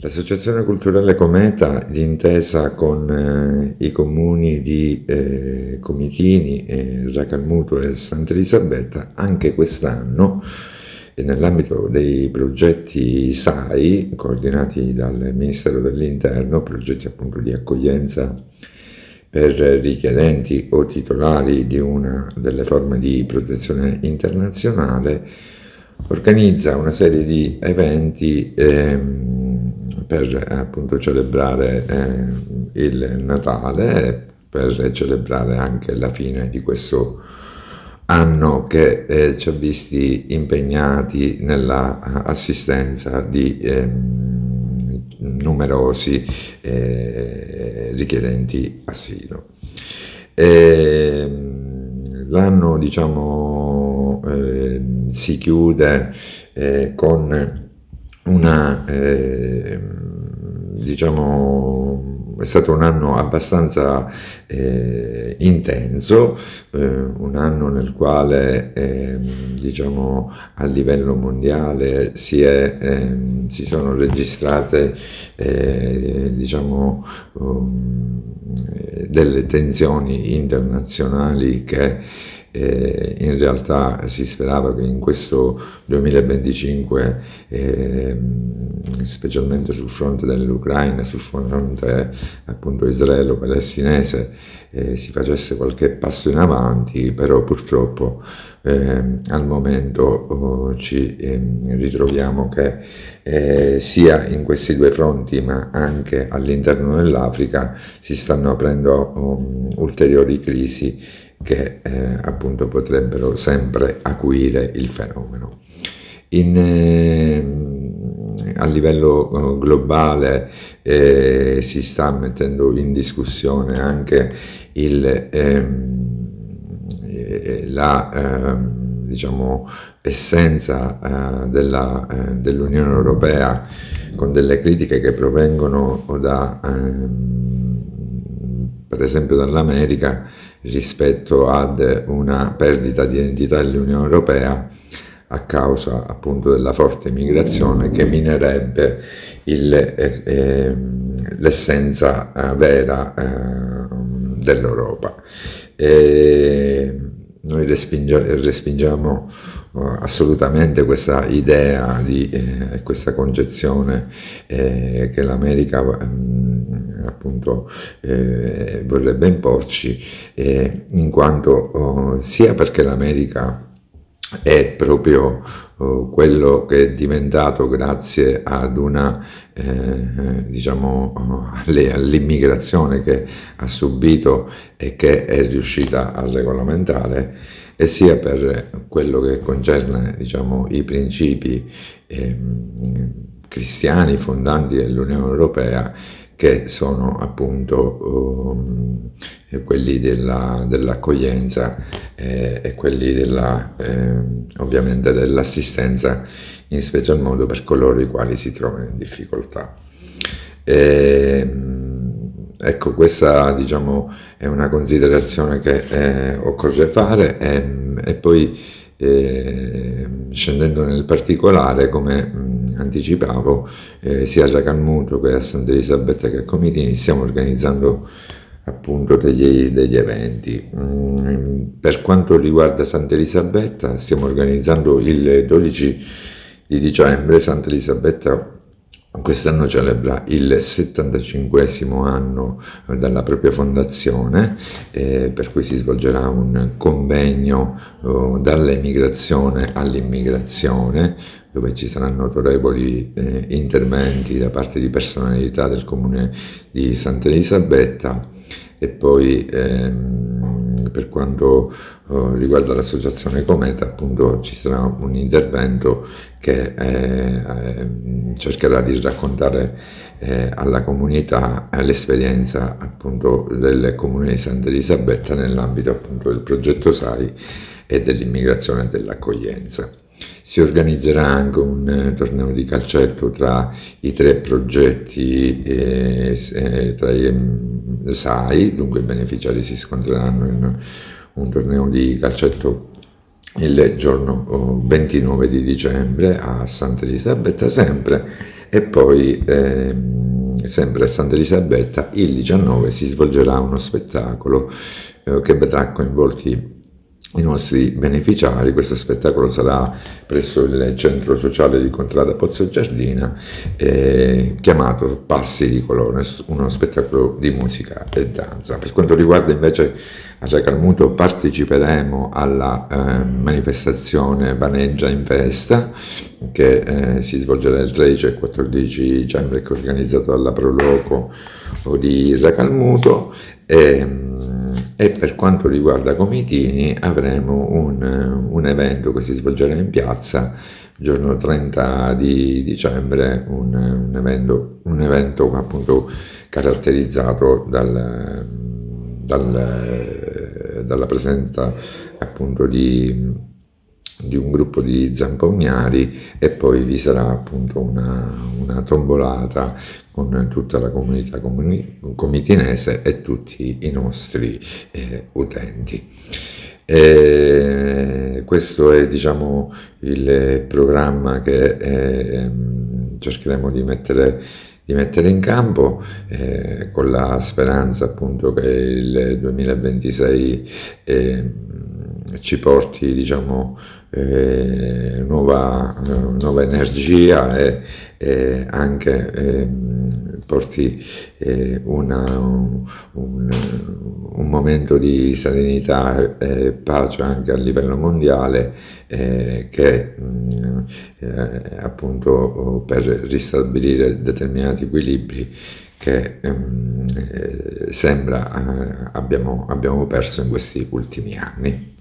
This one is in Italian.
L'Associazione Culturale Cometa, d'intesa con i comuni di Comitini, Racalmuto e Sant'Elisabetta, anche quest'anno, nell'ambito dei progetti SAI, coordinati dal Ministero dell'Interno, progetti appunto di accoglienza per richiedenti o titolari di una delle forme di protezione internazionale, organizza una serie di eventi per appunto celebrare il Natale, per celebrare anche la fine di questo anno che ci ha visti impegnati nella assistenza di numerosi richiedenti asilo. L'anno, diciamo, si chiude con una, diciamo, è stato un anno abbastanza intenso, un anno nel quale diciamo, a livello mondiale si sono registrate diciamo, delle tensioni internazionali che in realtà si sperava che in questo 2025, specialmente sul fronte dell'Ucraina, sul fronte appunto israelo-palestinese, si facesse qualche passo in avanti, però purtroppo al momento ci ritroviamo che sia in questi due fronti, ma anche all'interno dell'Africa, si stanno aprendo ulteriori crisi che appunto potrebbero sempre acuire il fenomeno. A livello globale si sta mettendo in discussione anche la diciamo, essenza dell'Unione Europea, con delle critiche che provengono per esempio dall'America, rispetto ad una perdita di identità dell'Unione Europea a causa appunto della forte migrazione che minerebbe l'essenza vera dell'Europa. Noi respingiamo assolutamente questa idea questa concezione che l'America appunto vorrebbe imporci, in quanto sia perché l'America è proprio quello che è diventato grazie ad una diciamo all'immigrazione che ha subito e che è riuscita a regolamentare, e sia per quello che concerne, diciamo, i principi cristiani fondanti dell'Unione Europea, che sono appunto quelli dell'accoglienza e quelli ovviamente dell'assistenza, in special modo per coloro i quali si trovano in difficoltà. Ecco, questa, diciamo, è una considerazione che occorre fare, e poi scendendo nel particolare, come anticipavo, sia a Racalmuto che a Sant'Elisabetta che a Comitini stiamo organizzando appunto degli eventi. Per quanto riguarda Sant'Elisabetta, stiamo organizzando il 12 di dicembre. Sant'Elisabetta quest'anno celebra il 75esimo anno dalla propria fondazione, per cui si svolgerà un convegno dall'emigrazione all'immigrazione, dove ci saranno autorevoli interventi da parte di personalità del comune di Sant'Elisabetta. E poi per quanto riguarda l'associazione Cometa, appunto ci sarà un intervento che cercherà di raccontare alla comunità l'esperienza appunto del comune di Sant'Elisabetta nell'ambito appunto del progetto SAI e dell'immigrazione e dell'accoglienza. Si organizzerà anche un torneo di calcetto tra i tre progetti tra i SAI, dunque i beneficiari si scontreranno in un torneo di calcetto il giorno 29 di dicembre a Sant'Elisabetta sempre, e poi sempre a Santa Elisabetta il 19 si svolgerà uno spettacolo che vedrà coinvolti i nostri beneficiari. Questo spettacolo sarà presso il centro sociale di Contrada Pozzo Giardina, chiamato Passi di Colore, uno spettacolo di musica e danza. Per quanto riguarda invece a Racalmuto, parteciperemo alla manifestazione Vaneggia in Festa, che si svolgerà il 13 e 14 dicembre, che è organizzato dalla Proloco di Racalmuto. E per quanto riguarda Comitini avremo un evento che si svolgerà in piazza il giorno 30 di dicembre, un evento appunto caratterizzato dalla presenza appunto di un gruppo di zampognari, e poi vi sarà appunto una tombolata con tutta la comunità comitinese e tutti i nostri utenti. Questo è, diciamo, il programma che cercheremo di mettere in campo, con la speranza appunto che il 2026 ci porti, diciamo, nuova energia, e anche porti un momento di serenità e pace anche a livello mondiale, che appunto per ristabilire determinati equilibri che sembra abbiamo perso in questi ultimi anni.